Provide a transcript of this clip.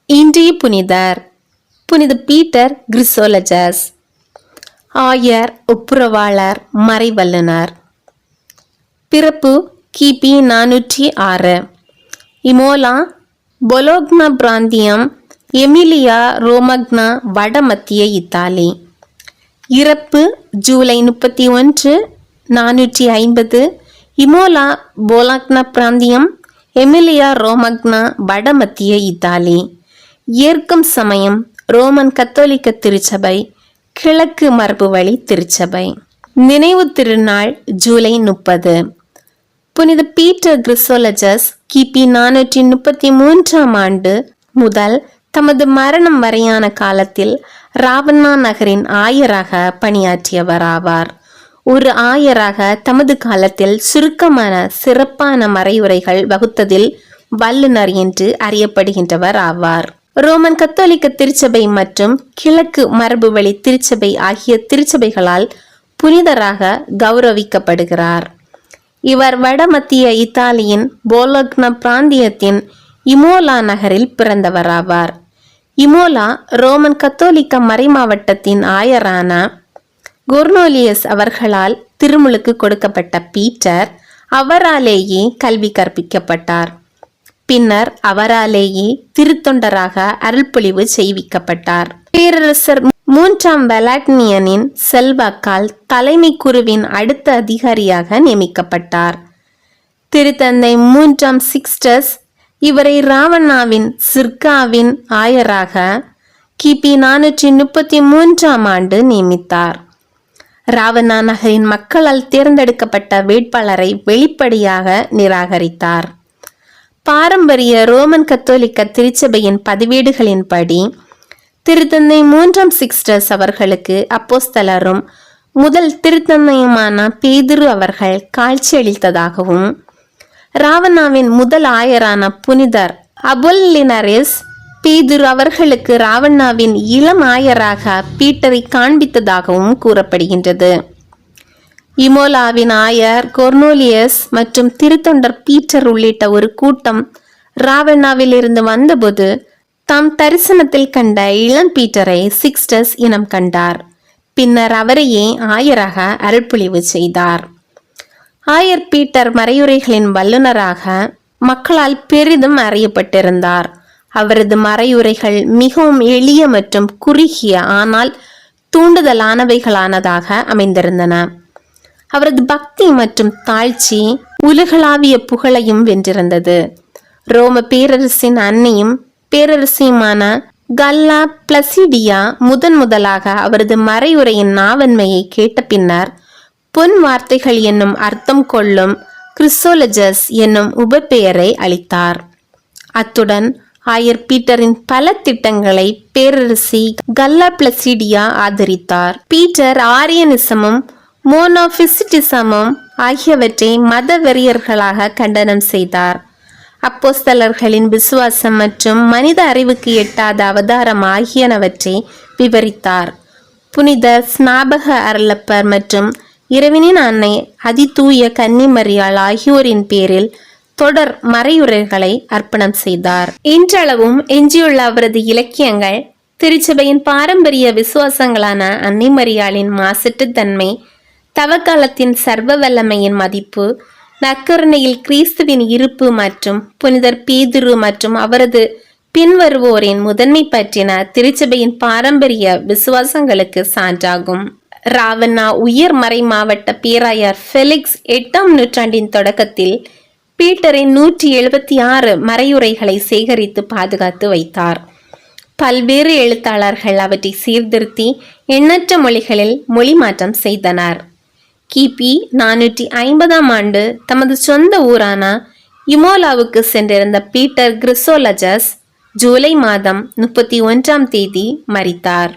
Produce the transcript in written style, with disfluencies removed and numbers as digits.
இன்றைய புனிதர் புனித பீட்டர் கிறிசோலஜஸ். ஆயர், ஒப்புரவாளர், மறைவல்லுனர். பிறப்பு கிபி 406. இமோலா, பொலோக்னா பிராந்தியம், எமிலியா ரோமக்னா, வடமத்திய இத்தாலி. இறப்பு ஜூலை 31, 450. இமோலா, பொலோக்னா பிராந்தியம், எமிலியா ரோமக்னா, வடமத்திய இத்தாலி. ஏற்கும் சமயம் ரோமன் கத்தோலிக்க திருச்சபை, கிழக்கு மரபு வழி திருச்சபை. நினைவு திருநாள் ஜூலை 30. புனித பீட்டர் கிறிசோலஜஸ் கிபி 433 முதல் தமது மரணம் வரையான காலத்தில் ராவண்ணா நகரின் ஆயராக பணியாற்றியவர் ஆவார். ஒரு ஆயராக தமது காலத்தில் சுருக்கமான சிறப்பான மறையுரைகள் வகுத்ததில் வல்லுனர் என்று அறியப்படுகின்றவர் ஆவார். ரோமன் கத்தோலிக்க திருச்சபை மற்றும் கிழக்கு மரபு வழி திருச்சபை ஆகிய திருச்சபைகளால் புனிதராக கௌரவிக்கப்படுகிறார். இவர் வடமத்திய இத்தாலியின் பொலோக்னா பிராந்தியத்தின் இமோலா நகரில் பிறந்தவராவார். இமோலா ரோமன் கத்தோலிக்க மறைமாவட்டத்தின் ஆயரான கொர்னோலியஸ் அவர்களால் திருமுழுக்கு கொடுக்கப்பட்ட பீட்டர் அவராலேயே கல்வி கற்பிக்கப்பட்டார். பின்னர் அவராலேயே திருத்தொண்டராக அருள்பொழிவு செய்விக்கப்பட்டார். பேரரசர் 3ஆம் வெலாட்னியனின் செல்வாக்கால் தலைமை குருவின் அடுத்த அதிகாரியாக நியமிக்கப்பட்டார். திருத்தந்தை 3ஆம் சிக்ஸ்டஸ் இவரை ராவண்ணாவின் சிர்காவின் ஆயராக கிபி 433 நியமித்தார். ராவண்ணா நகரின் மக்களால் தேர்ந்தெடுக்கப்பட்ட வேட்பாளரை வெளிப்படையாக நிராகரித்தார். பாரம்பரிய ரோமன் கத்தோலிக்க திருச்சபையின் பதிவேடுகளின்படி திருத்தந்தை 3ஆம் சிக்ஸ்டஸ் அவர்களுக்கு அப்போஸ்தலரும் முதல் திருத்தந்தையுமான பேதுரு அவர்கள் காட்சியளித்ததாகவும், ராவண்ணாவின் முதல் ஆயரான புனிதர் அபொல்லினரிஸ் பேதுரு அவர்களுக்கு ராவண்ணாவின் இளம் ஆயராக பீட்டரை காண்பித்ததாகவும் கூறப்படுகின்றது. இமோலாவின் ஆயர் கொர்னோலியஸ் மற்றும் திருத்தொண்டர் பீட்டர் உள்ளிட்ட ஒரு கூட்டம் ராவண்ணாவில் இருந்து வந்தபோது தாம் தரிசனத்தில் கண்ட இளம் பீட்டரை சிக்ஸ்டஸ் இனம் கண்டார். பின்னர் அவரையே ஆயராக அருள்பொழிவு செய்தார். ஆயர் பீட்டர் மறையுரைகளின் வல்லுநராக மக்களால் பெரிதும் அறியப்பட்டிருந்தார். அவரது மறையுரைகள் மிகவும் எளிய மற்றும் குறுகிய ஆனால் தூண்டுதலானவைகளானதாக அமைந்திருந்தன. அவரது பக்தி மற்றும் தாழ்ச்சி உலகளாவிய புகழையும் வென்றிருந்தது. ரோம பேரரசின் அன்னையும் பேரரசியுமான கல்லா பிளசிடியா முதலாக அவரது மறையுரையின் நாவன்மையை கேட்ட பின்னர் பொன் வார்த்தைகள் என்னும் அர்த்தம் கொள்ளும் கிறிசோலஜஸ் என்னும் உபப்பெயரை அளித்தார். அத்துடன் ஆயர் பீட்டரின் பல திட்டங்களை பேரரசி கல்லா பிளசிடியா ஆதரித்தார். பீட்டர் ஆரியனிசமும் மோனோபிசிட்டிசமும் ஆகியவற்றை மத வெறியர்களாக கண்டனம் செய்தார். அப்போஸ்தலர்களின் விசுவாசம் மற்றும் மனித அறிவுக்கு எட்டாத அவதாரம் ஆகியனவற்றை விவரித்தார். புனித ஸ்நாபக அருளப்பர் மற்றும் இறைவனின் அன்னை அதிதூய கன்னிமரியாள் ஆகியோரின் பேரில் தொடர் மறையுரைகளை அர்ப்பணம் செய்தார். இன்றளவும் எஞ்சியுள்ள அவரது இலக்கியங்கள் திருச்சபையின் பாரம்பரிய விசுவாசங்களான அன்னை மரியாளின் மாசற்ற தன்மை, தவக்காலத்தின் சர்வ வல்லமையின் மதிப்பு, நற்கருணையில் கிறிஸ்துவின் இருப்பு மற்றும் புனிதர் பேதுரு மற்றும் அவரது பின்வருவோரின் முதன்மை பற்றின திருச்சபையின் பாரம்பரிய விசுவாசங்களுக்கு சான்றாகும். ராவண்ணா உயர் மறை மாவட்ட பேராயர் ஃபெலிக்ஸ் 8ஆம் நூற்றாண்டின் தொடக்கத்தில் பீட்டரின் 176 மறையுரைகளை சேகரித்து பாதுகாத்து வைத்தார். பல்வேறு எழுத்தாளர்கள் அவற்றை சீர்திருத்தி எண்ணற்ற மொழிகளில் மொழி மாற்றம் செய்தனர். கிபி 450ஆம் ஆண்டு தமது சொந்த ஊரான இமோலாவுக்கு சென்றிருந்த பீட்டர் கிறிசோலஜஸ் ஜூலை மாதம் 31ஆம் தேதி மரித்தார்.